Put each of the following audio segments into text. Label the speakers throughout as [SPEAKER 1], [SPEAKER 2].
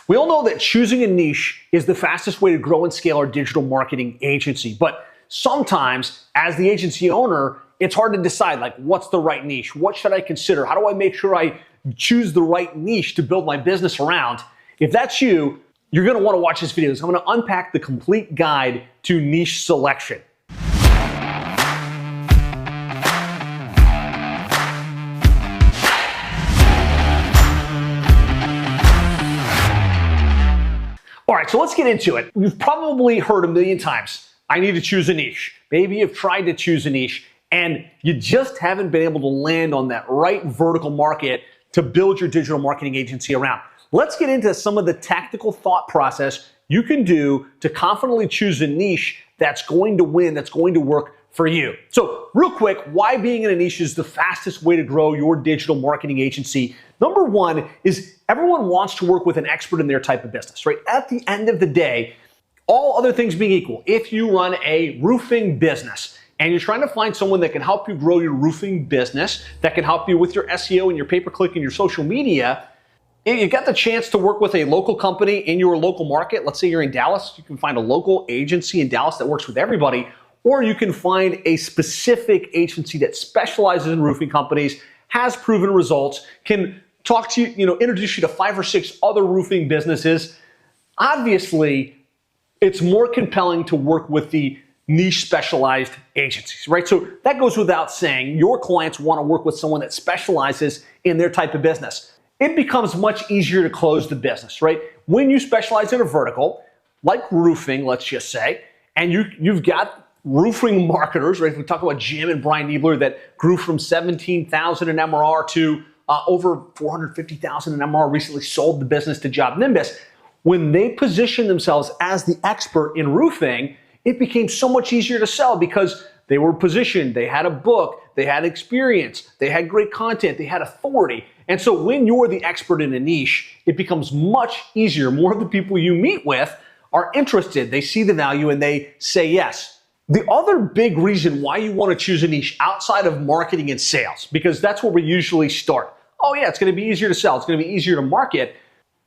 [SPEAKER 1] We all know that choosing a niche is the fastest way to grow and scale our digital marketing agency. But sometimes, as the agency owner, it's hard to decide, like, what's the right niche? What should I consider? How do I make sure I choose the right niche to build my business around? If that's you, you're going to want to watch this video. So I'm going to unpack the complete guide to niche selection. All right, so let's get into it. You've probably heard a million times, I need to choose a niche. Maybe you've tried to choose a niche and you just haven't been able to land on that right vertical market to build your digital marketing agency around. Let's get into some of the tactical thought process you can do to confidently choose a niche that's going to win, that's going to work for you. So real quick, why being in a niche is the fastest way to grow your digital marketing agency. Number one is everyone wants to work with an expert in their type of business, right? At the end of the day, all other things being equal, if you run a roofing business and you're trying to find someone that can help you grow your roofing business, that can help you with your SEO and your pay-per-click and your social media, if you got the chance to work with a local company in your local market, let's say you're in Dallas, you can find a local agency in Dallas that works with everybody, or you can find a specific agency that specializes in roofing companies, has proven results, can talk to you, introduce you to 5 or 6 other roofing businesses. Obviously, it's more compelling to work with the niche specialized agencies, right? So that goes without saying. Your clients want to work with someone that specializes in their type of business. It becomes much easier to close the business, right? When you specialize in a vertical, like roofing, let's just say, and you've got roofing marketers, right? If we talk about Jim and Brian Niebler that grew from 17,000 in MRR to over 450,000 in MRR, recently sold the business to Job Nimbus. When they positioned themselves as the expert in roofing, it became so much easier to sell because they were positioned, they had a book, they had experience, they had great content, they had authority. And so when you're the expert in a niche, it becomes much easier. More of the people you meet with are interested, they see the value, and they say yes. The other big reason why you want to choose a niche outside of marketing and sales, because that's where we usually start. Oh yeah, it's going to be easier to sell, it's going to be easier to market.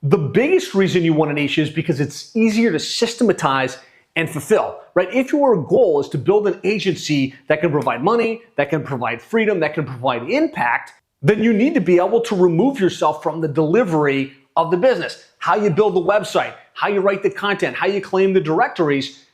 [SPEAKER 1] The biggest reason you want a niche is because it's easier to systematize and fulfill, right? If your goal is to build an agency that can provide money, that can provide freedom, that can provide impact, then you need to be able to remove yourself from the delivery of the business. How you build the website, how you write the content, how you claim the directories.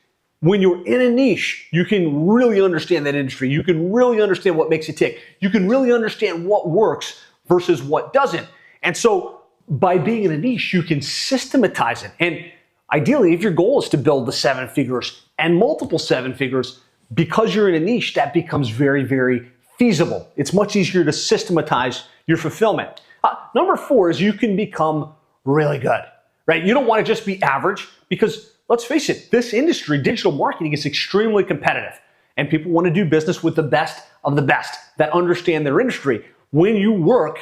[SPEAKER 1] When you're in a niche, you can really understand that industry. You can really understand what makes it tick. You can really understand what works versus what doesn't. And so by being in a niche, you can systematize it. And ideally, if your goal is to build the 7 figures and multiple 7 figures, because you're in a niche, that becomes very, very feasible. It's much easier to systematize your fulfillment. Number 4 is you can become really good, right? You don't want to just be average because let's face it, this industry, digital marketing, is extremely competitive. And people want to do business with the best of the best that understand their industry. When you work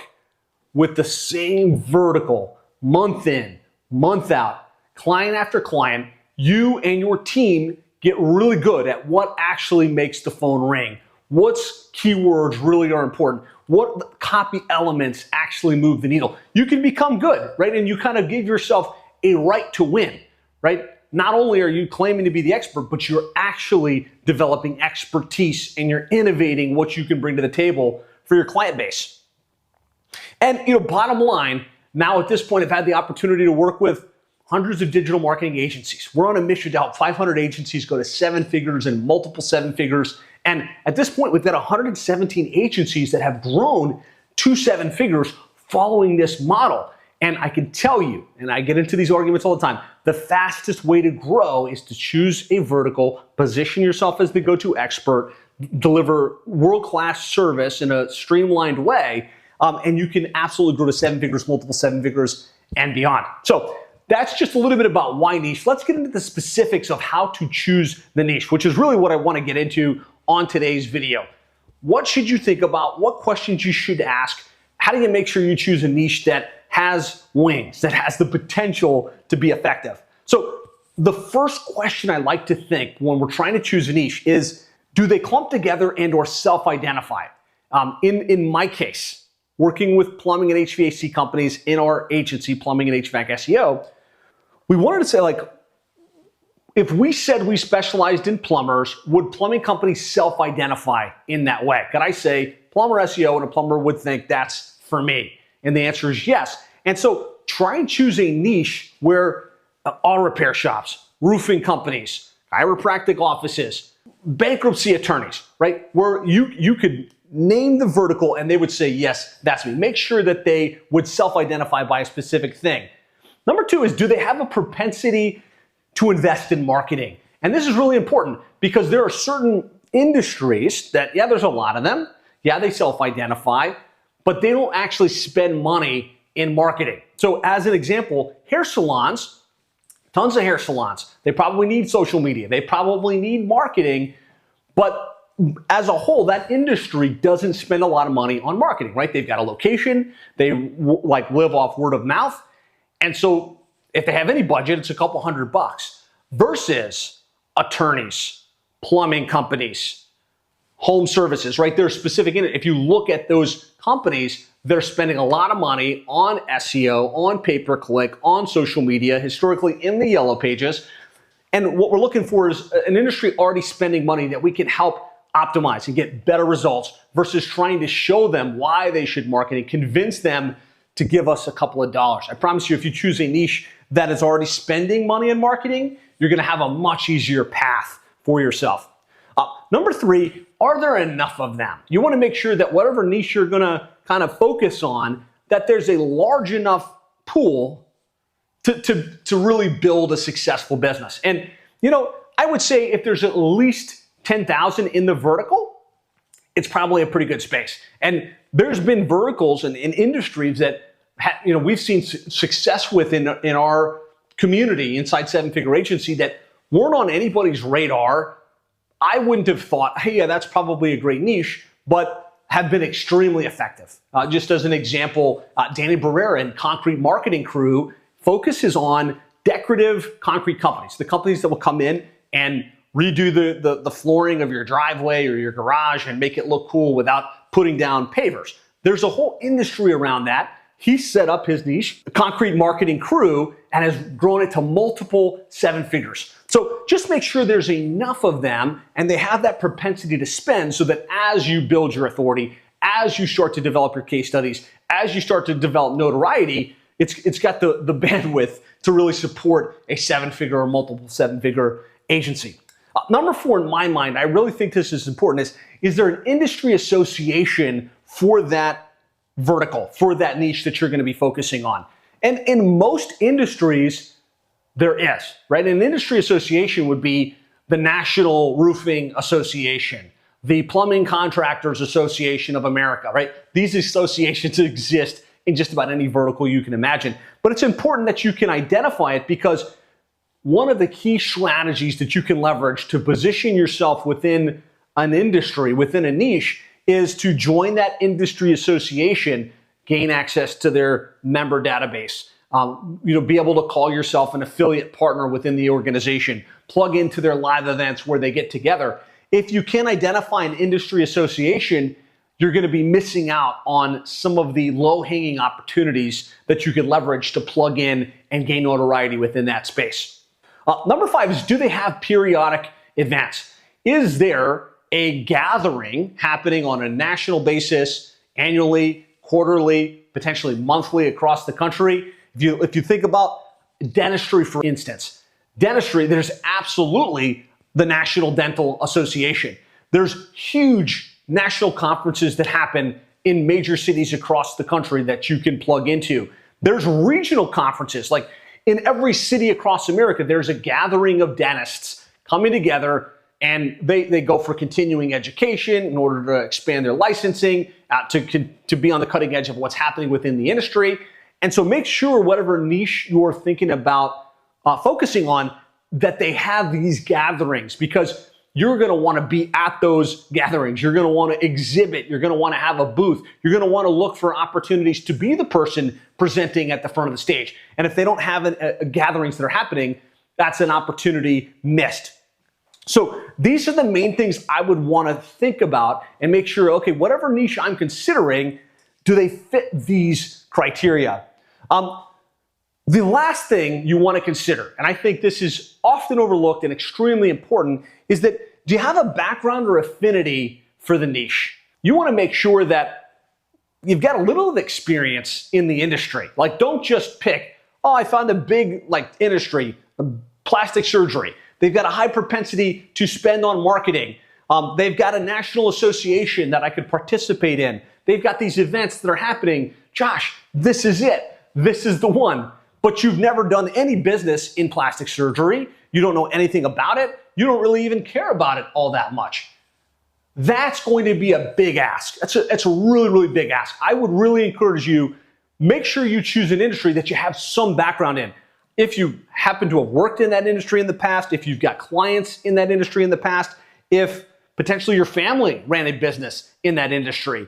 [SPEAKER 1] with the same vertical, month in, month out, client after client, you and your team get really good at what actually makes the phone ring. What keywords really are important? What copy elements actually move the needle? You can become good, right? And you kind of give yourself a right to win, right? Not only are you claiming to be the expert, but you're actually developing expertise and you're innovating what you can bring to the table for your client base. And bottom line, now at this point, I've had the opportunity to work with hundreds of digital marketing agencies. We're on a mission to help 500 agencies go to 7 figures and multiple 7 figures. And at this point, we've got 117 agencies that have grown to 7 figures following this model. And I can tell you, and I get into these arguments all the time, the fastest way to grow is to choose a vertical, position yourself as the go-to expert, deliver world-class service in a streamlined way, and you can absolutely grow to 7 figures, multiple 7 figures, and beyond. So that's just a little bit about why niche. Let's get into the specifics of how to choose the niche, which is really what I want to get into on today's video. What should you think about? What questions you should ask? How do you make sure you choose a niche that has wings, that has the potential to be effective? So the first question I like to think when we're trying to choose a niche is, do they clump together and or self-identify? In my case, working with plumbing and HVAC companies in our agency, Plumbing and HVAC SEO, we wanted to say, like, if we said we specialized in plumbers, would plumbing companies self-identify in that way? Could I say plumber SEO and a plumber would think that's for me? And the answer is yes. And so try and choose a niche where auto repair shops, roofing companies, chiropractic offices, bankruptcy attorneys, right? Where you could name the vertical and they would say, yes, that's me. Make sure that they would self-identify by a specific thing. Number two is, do they have a propensity to invest in marketing? And this is really important because there are certain industries that, yeah, there's a lot of them. Yeah, they self-identify, but they don't actually spend money in marketing. So as an example, hair salons, tons of hair salons, they probably need social media. They probably need marketing, but as a whole, that industry doesn't spend a lot of money on marketing, right? They've got a location, they like live off word of mouth. And so if they have any budget, it's a couple $100 versus attorneys, plumbing companies, home services, right? They're specific in it. If you look at those companies, they're spending a lot of money on SEO, on pay-per-click, on social media, historically in the yellow pages. And what we're looking for is an industry already spending money that we can help optimize and get better results versus trying to show them why they should market and convince them to give us a couple of dollars. I promise you, if you choose a niche that is already spending money in marketing, you're gonna have a much easier path for yourself. Number three, are there enough of them? You wanna make sure that whatever niche you're gonna kind of focus on, that there's a large enough pool to really build a successful business. And I would say if there's at least 10,000 in the vertical, it's probably a pretty good space. And there's been verticals and industries that we've seen success with in our community inside Seven Figure Agency that weren't on anybody's radar. I wouldn't have thought, hey, yeah, that's probably a great niche, but have been extremely effective. Just as an example, Danny Barrera and Concrete Marketing Crew focuses on decorative concrete companies, the companies that will come in and redo the flooring of your driveway or your garage and make it look cool without putting down pavers. There's a whole industry around that. He set up his niche, Concrete Marketing Crew, and has grown it to multiple seven figures. So just make sure there's enough of them and they have that propensity to spend so that as you build your authority, as you start to develop your case studies, as you start to develop notoriety, it's got the bandwidth to really support a seven-figure or multiple seven-figure agency. Number four in my mind, I really think this is important, is there an industry association for that vertical, for that niche that you're going to be focusing on? And in most industries, there is, right? An industry association would be the National Roofing Association, the Plumbing Contractors Association of America, right? These associations exist in just about any vertical you can imagine. But it's important that you can identify it because one of the key strategies that you can leverage to position yourself within an industry, within a niche, is to join that industry association, gain access to their member database, be able to call yourself an affiliate partner within the organization, plug into their live events where they get together. If you can identify an industry association, you're going to be missing out on some of the low-hanging opportunities that you could leverage to plug in and gain notoriety within that space. Number five is, do they have periodic events? Is there a gathering happening on a national basis, annually, quarterly, potentially monthly across the country? If you think about dentistry, for instance, dentistry, there's absolutely the National Dental Association. There's huge national conferences that happen in major cities across the country that you can plug into. There's regional conferences, like in every city across America, there's a gathering of dentists coming together, and they go for continuing education in order to expand their licensing, to be on the cutting edge of what's happening within the industry. And so make sure whatever niche you're thinking about focusing on, that they have these gatherings, because you're going to want to be at those gatherings. You're going to want to exhibit. You're going to want to have a booth. You're going to want to look for opportunities to be the person presenting at the front of the stage. And if they don't have gatherings that are happening, that's an opportunity missed. So these are the main things I would want to think about and make sure, okay, whatever niche I'm considering, do they fit these criteria? The last thing you want to consider, and I think this is often overlooked and extremely important, is that do you have a background or affinity for the niche? You want to make sure that you've got a little of experience in the industry. Like, don't just pick, oh, I found a big industry, plastic surgery. They've got a high propensity to spend on marketing. They've got a national association that I could participate in. They've got these events that are happening. Josh, this is it. This is the one. But you've never done any business in plastic surgery. You don't know anything about it. You don't really even care about it all that much. That's going to be a big ask. That's a really, really big ask. I would really encourage you, make sure you choose an industry that you have some background in. If you happen to have worked in that industry in the past, if you've got clients in that industry in the past, if potentially your family ran a business in that industry,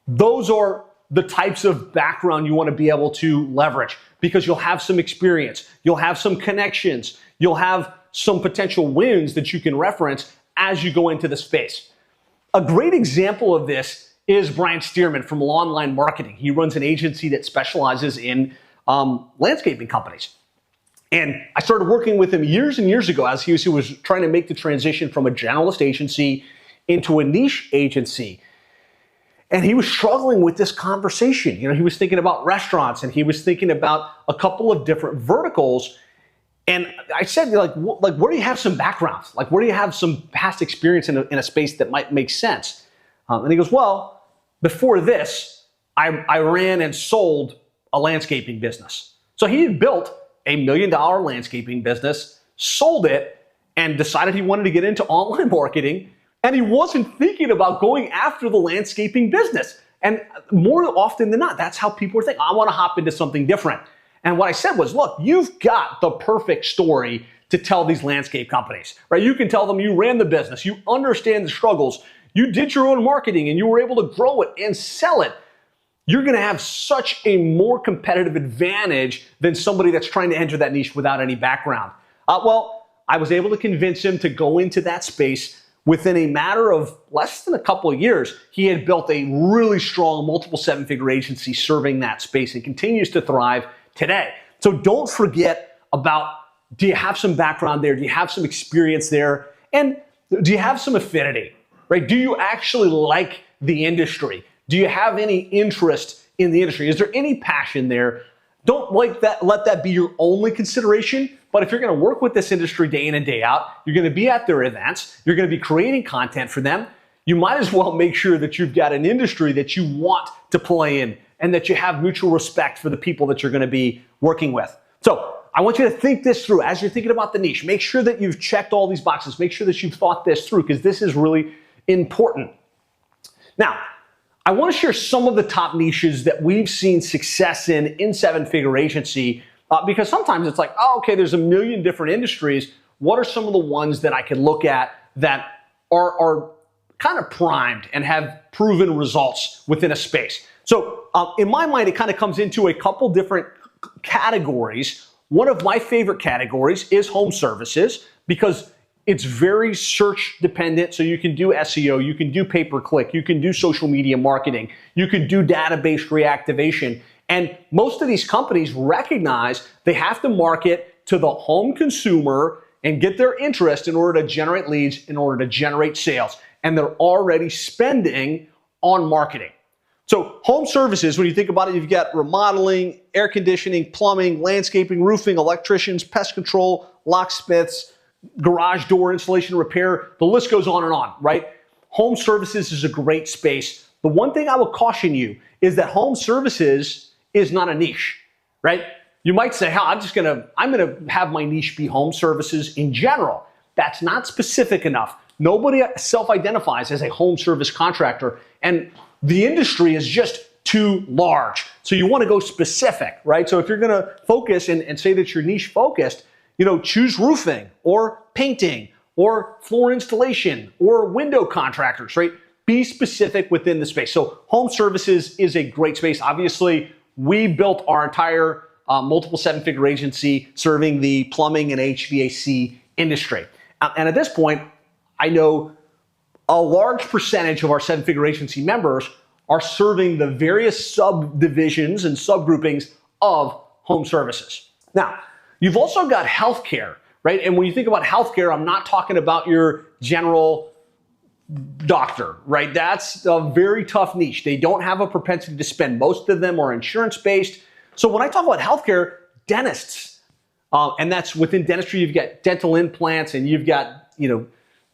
[SPEAKER 1] those are the types of background you want to be able to leverage, because you'll have some experience, you'll have some connections, you'll have some potential wins that you can reference as you go into the space. A great example of this is Brian Stearman from Online Marketing. He runs an agency that specializes in landscaping companies. And I started working with him years and years ago as he was trying to make the transition from a generalist agency into a niche agency. And he was struggling with this conversation. He was thinking about restaurants, and he was thinking about a couple of different verticals. And I said, where do you have some background? Where do you have some past experience in a space that might make sense? And he goes, well, before this, I ran and sold a landscaping business. So he had built $1 million landscaping business, sold it, and decided he wanted to get into online marketing. And he wasn't thinking about going after the landscaping business. And more often than not, that's how people are thinking. I want to hop into something different. And what I said was, look, you've got the perfect story to tell these landscape companies, right? You can tell them you ran the business, you understand the struggles, you did your own marketing, and you were able to grow it and sell it. You're going to have such a more competitive advantage than somebody that's trying to enter that niche without any background. Well, I was able to convince him to go into that space. Within a matter of less than a couple of years, he had built a really strong multiple seven-figure agency serving that space and continues to thrive today. So don't forget about, do you have some background there? Do you have some experience there? And do you have some affinity, right? Do you actually like the industry? Do you have any interest in the industry? Is there any passion there? Don't let that be your only consideration. But if you're going to work with this industry day in and day out, you're going to be at their events, you're going to be creating content for them, you might as well make sure that you've got an industry that you want to play in and that you have mutual respect for the people that you're going to be working with. So I want you to think this through as you're thinking about the niche. Make sure that you've checked all these boxes. Make sure that you've thought this through, because this is really important. Now, I want to share some of the top niches that we've seen success in seven-figure agency, because sometimes it's like, oh, okay, there's a million different industries. What are some of the ones that I can look at that are kind of primed and have proven results within a space? So in my mind, it kind of comes into a couple different categories. One of my favorite categories is home services, because it's very search dependent. So you can do SEO, you can do pay-per-click, you can do social media marketing, you can do database reactivation. And most of these companies recognize they have to market to the home consumer and get their interest in order to generate leads, in order to generate sales. And they're already spending on marketing. So home services, when you think about it, you've got remodeling, air conditioning, plumbing, landscaping, roofing, electricians, pest control, locksmiths, garage door installation, repair, the list goes on and on, right? Home services is a great space. The one thing I will caution you is that home services is not a niche, right? You might say, I'm gonna have my niche be home services in general. That's not specific enough. Nobody self-identifies as a home service contractor, and the industry is just too large. So you want to go specific, right? So if you're gonna focus and say that you're niche focused, choose roofing or painting or floor installation or window contractors, right? Be specific within the space. So home services is a great space. Obviously, we built our entire multiple seven-figure agency serving the plumbing and HVAC industry. And at this point, I know a large percentage of our seven-figure agency members are serving the various subdivisions and subgroupings of home services. Now, you've also got healthcare, right? And when you think about healthcare, I'm not talking about your general doctor, right? That's a very tough niche. They don't have a propensity to spend. Most of them are insurance-based. So when I talk about healthcare, dentists, and that's within dentistry, you've got dental implants and you've got,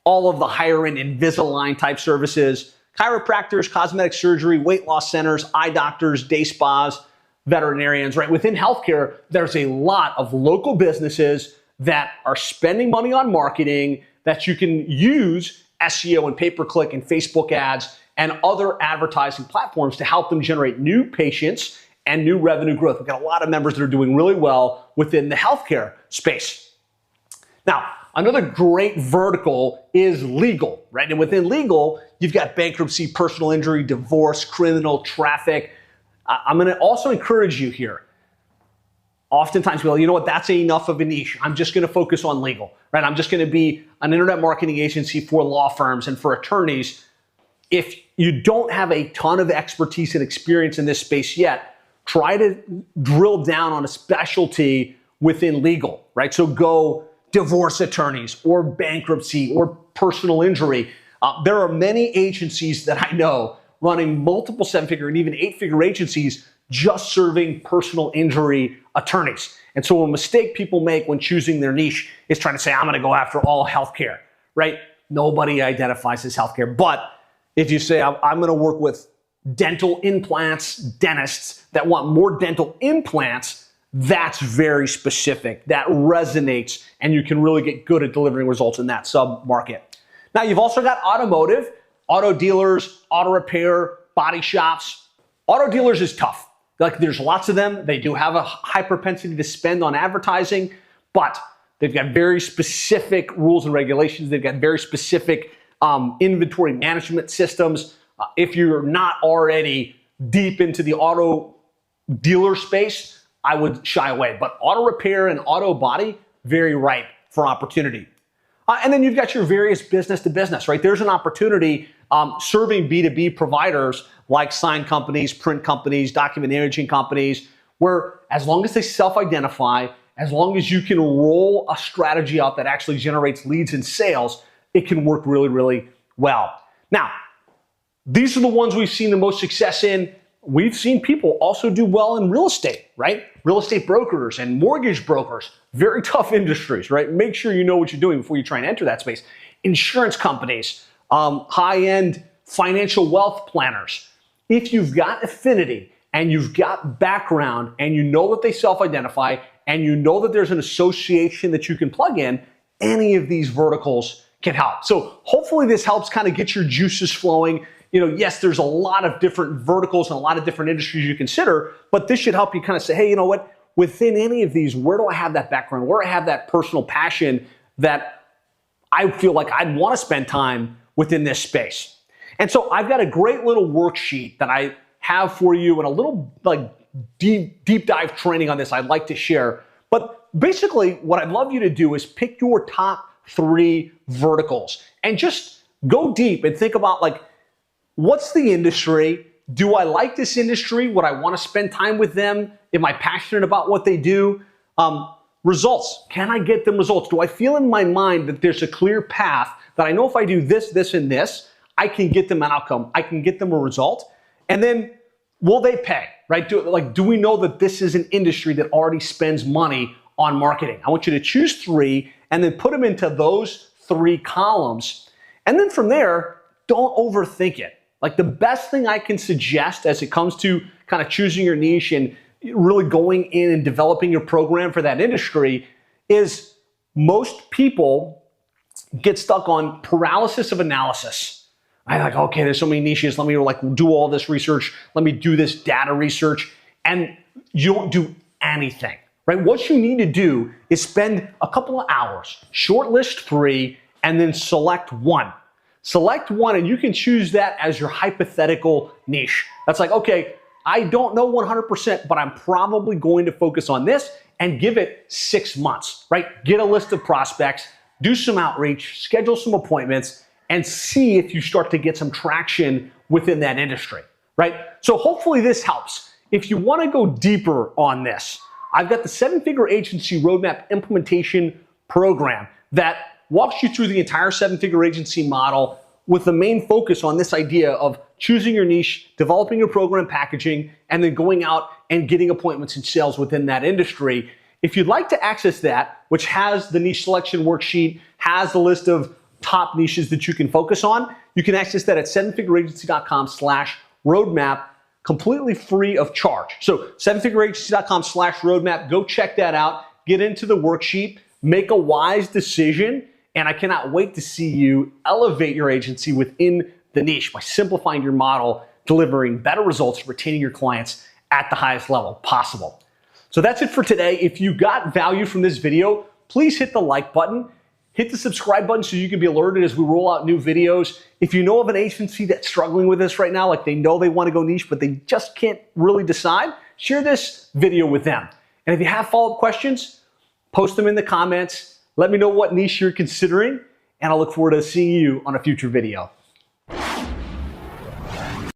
[SPEAKER 1] all of the higher end Invisalign type services, chiropractors, cosmetic surgery, weight loss centers, eye doctors, day spas, veterinarians, right? Within healthcare, there's a lot of local businesses that are spending money on marketing that you can use SEO and pay-per-click and Facebook ads and other advertising platforms to help them generate new patients and new revenue growth. We've got a lot of members that are doing really well within the healthcare space. Now, another great vertical is legal, right? And within legal, you've got bankruptcy, personal injury, divorce, criminal, traffic. I'm going to also encourage you here. Oftentimes, well, you know what, that's enough of a niche. I'm just going to focus on legal, right? I'm just going to be an internet marketing agency for law firms and for attorneys. If you don't have a ton of expertise and experience in this space yet, try to drill down on a specialty within legal, right? So go divorce attorneys or bankruptcy or personal injury. There are many agencies that I know running multiple seven-figure and even eight-figure agencies just serving personal injury attorneys. And so a mistake people make when choosing their niche is trying to say, I'm going to go after all healthcare, right? Nobody identifies as healthcare. But if you say, I'm going to work with dental implants, dentists that want more dental implants, that's very specific. That resonates, and you can really get good at delivering results in that sub-market. Now, you've also got automotive, auto dealers, auto repair, body shops. Auto dealers is tough. Like, there's lots of them. They do have a high propensity to spend on advertising, but they've got very specific rules and regulations. They've got very specific inventory management systems. If you're not already deep into the auto dealer space, I would shy away. But auto repair and auto body, very ripe for opportunity. And then you've got your various business to business, right? There's an opportunity serving B2B providers like sign companies, print companies, document imaging companies, where as long as they self-identify, as long as you can roll a strategy out that actually generates leads and sales, it can work really, really well. Now, these are the ones we've seen the most success in. We've seen people also do well in real estate, right? Real estate brokers and mortgage brokers, very tough industries, right? Make sure you know what you're doing before you try and enter that space. Insurance companies, high-end financial wealth planners. If you've got affinity and you've got background and you know that they self-identify and you know that there's an association that you can plug in, any of these verticals can help. So hopefully this helps kind of get your juices flowing. Yes, there's a lot of different verticals and a lot of different industries you consider, but this should help you kind of say, hey, you know what? Within any of these, where do I have that background? Where do I have that personal passion that I feel like I'd want to spend time within this space? And so I've got a great little worksheet that I have for you and a little deep dive training on this I'd like to share. But basically what I'd love you to do is pick your top 3 verticals and just go deep and think about what's the industry? Do I like this industry? Would I want to spend time with them? Am I passionate about what they do? Results. Can I get them results? Do I feel in my mind that there's a clear path that I know if I do this, this, and this, I can get them an outcome. I can get them a result. And then will they pay, right? Do we know that this is an industry that already spends money on marketing? I want you to choose 3 and then put them into those 3 columns. And then from there, don't overthink it. The best thing I can suggest as it comes to kind of choosing your niche and really going in and developing your program for that industry is most people get stuck on paralysis of analysis. I'm okay, there's so many niches. Let me do all this research. Let me do this data research. And you don't do anything, right? What you need to do is spend a couple of hours, shortlist 3, and then select 1. Select 1 and you can choose that as your hypothetical niche. That's okay, I don't know 100%, but I'm probably going to focus on this and give it 6 months, right? Get a list of prospects, do some outreach, schedule some appointments, and see if you start to get some traction within that industry, right? So hopefully this helps. If you want to go deeper on this, I've got the 7-figure agency roadmap implementation program that walks you through the entire 7-figure agency model with the main focus on this idea of choosing your niche, developing your program packaging, and then going out and getting appointments and sales within that industry. If you'd like to access that, which has the niche selection worksheet, has the list of top niches that you can focus on, you can access that at 7figureagency.com/roadmap, completely free of charge. So 7figureagency.com/roadmap, go check that out, get into the worksheet, make a wise decision, and I cannot wait to see you elevate your agency within the niche by simplifying your model, delivering better results, retaining your clients at the highest level possible. So that's it for today. If you got value from this video, please hit the like button. Hit the subscribe button so you can be alerted as we roll out new videos. If you know of an agency that's struggling with this right now, like they know they want to go niche, but they just can't really decide, share this video with them. And if you have follow-up questions, post them in the comments. Let me know what niche you're considering, and I look forward to seeing you on a future video.